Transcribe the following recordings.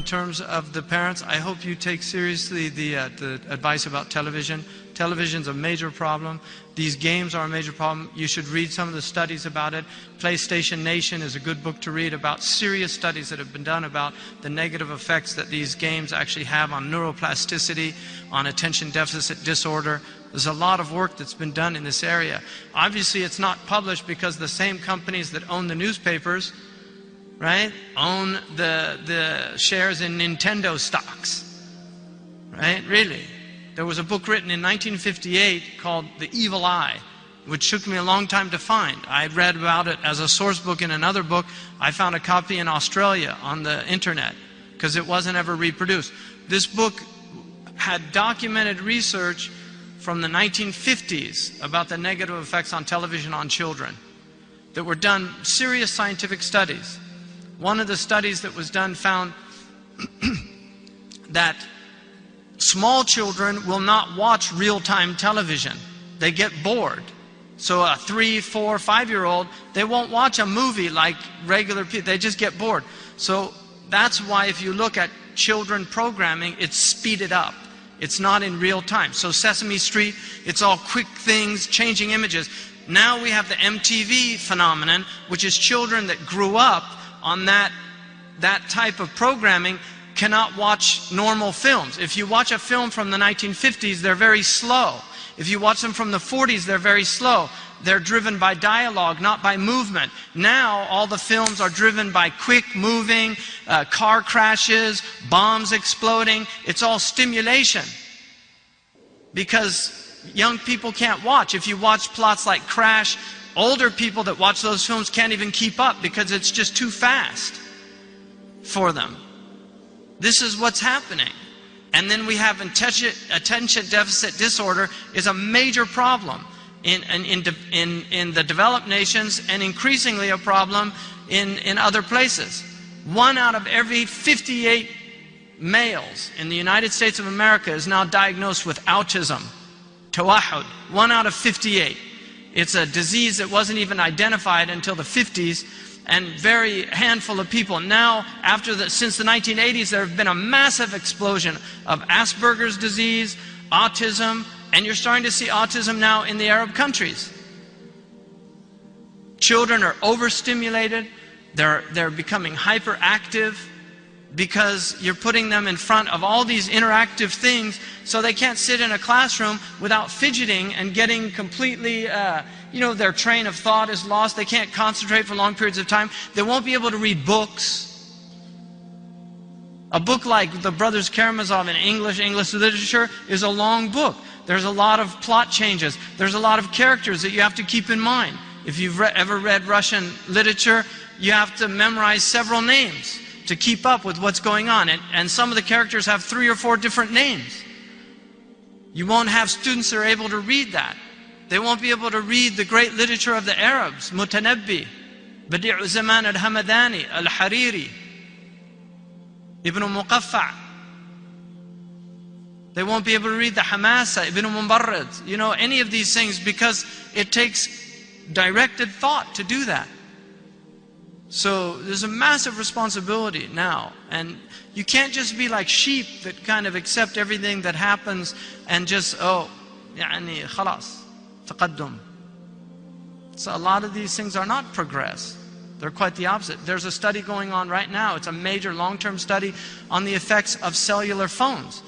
terms of the parents, I hope you take seriously the advice about television. Television's a major problem. These games are a major problem. You should read some of the studies about it. PlayStation Nation is a good book to read about serious studies that have been done about the negative effects that these games actually have on neuroplasticity, on attention deficit disorder. There's a lot of work that's been done in this area. Obviously, it's not published because the same companies that own the newspapers, right, own the shares in Nintendo stocks, right? Really. There was a book written in 1958 called The Evil Eye, which took me a long time to find. I read about it as a source book in another book. I found a copy in Australia on the internet because it wasn't ever reproduced. This book had documented research from the 1950s about the negative effects on television on children that were done, serious scientific studies. One of the studies that was done found that small children will not watch real-time television. They get bored. So a 3, 4, 5-year-old, they won't watch a movie like regular people. They just get bored. So that's why if you look at children programming, it's speeded up. It's not in real time. So Sesame Street, it's all quick things, changing images. Now we have the MTV phenomenon, which is children that grew up on that type of programming cannot watch normal films. If you watch a film from the 1950s, they're very slow. If you watch them from the 40s, they're very slow. They're driven by dialogue, not by movement. Now, all the films are driven by quick moving, car crashes, bombs exploding. It's all stimulation. Because young people can't watch. If you watch plots like Crash, older people that watch those films can't even keep up because it's just too fast for them. This is what's happening. And then we have attention deficit disorder is a major problem in the developed nations and increasingly a problem in other places. 1 out of every 58 males in the United States of America is now diagnosed with autism. Tawahud. 1 out of 58. It's a disease that wasn't even identified until the 50s. And very handful of people. Now, since the 1980s, there have been a massive explosion of Asperger's disease, autism, and you're starting to see autism now in the Arab countries. Children are overstimulated, they're becoming hyperactive because you're putting them in front of all these interactive things, so they can't sit in a classroom without fidgeting and getting completely their train of thought is lost. They can't concentrate for long periods of time. They won't be able to read books. A book like the Brothers Karamazov in English literature is a long book. There's a lot of plot changes. There's a lot of characters that you have to keep in mind. If you've ever read Russian literature, you have to memorize several names to keep up with what's going on. And some of the characters have 3 or 4 different names. You won't have students that are able to read that. They won't be able to read the great literature of the Arabs, Mutanabbi, Badi'u Zaman al-Hamadani, al-Hariri, Ibn Muqaffa. They won't be able to read the Hamasa, Ibn Mubarrad, any of these things, because it takes directed thought to do that. So there's a massive responsibility now, and you can't just be like sheep that kind of accept everything that happens and just, يعني خلاص تقدم. So a lot of these things are not progress. They're quite the opposite. There's a study going on right now. It's a major long-term study on the effects of cellular phones.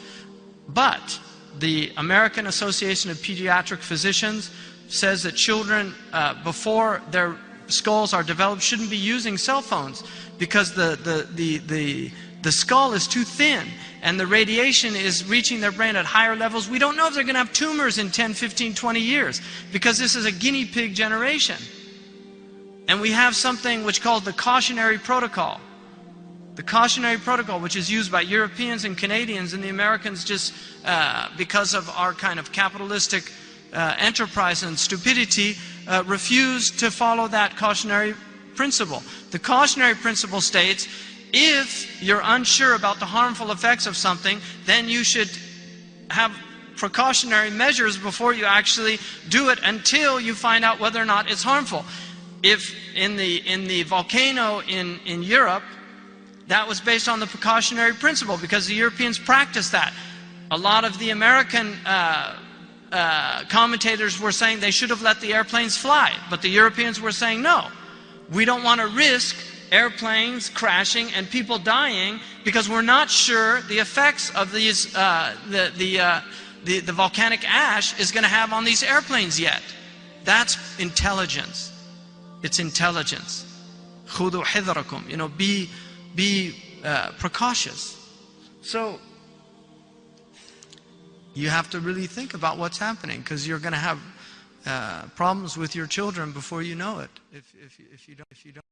But the American Association of Pediatric Physicians says that children, before their skulls are developed, shouldn't be using cell phones because the skull is too thin and the radiation is reaching their brain at higher levels. We don't know if they're going to have tumors in 10, 15, 20 years because this is a guinea pig generation. And we have something which is called the cautionary protocol. The cautionary protocol, which is used by Europeans and Canadians, and the Americans just because of our kind of capitalistic enterprise and stupidity, refuse to follow that cautionary principle. The cautionary principle states, if you're unsure about the harmful effects of something, then you should have precautionary measures before you actually do it until you find out whether or not it's harmful. If in the volcano in Europe, That was based on the precautionary principle because the Europeans practiced that. A lot of the American commentators were saying they should have let the airplanes fly, but the Europeans were saying no. We don't want to risk airplanes crashing and people dying because we're not sure the effects of these the volcanic ash is going to have on these airplanes yet. That's intelligence. It's intelligence. خُذُوا حِذْرَكُمْ. You know, be precautious. So you have to really think about what's happening, because you're going to have problems with your children before you know it if you don't.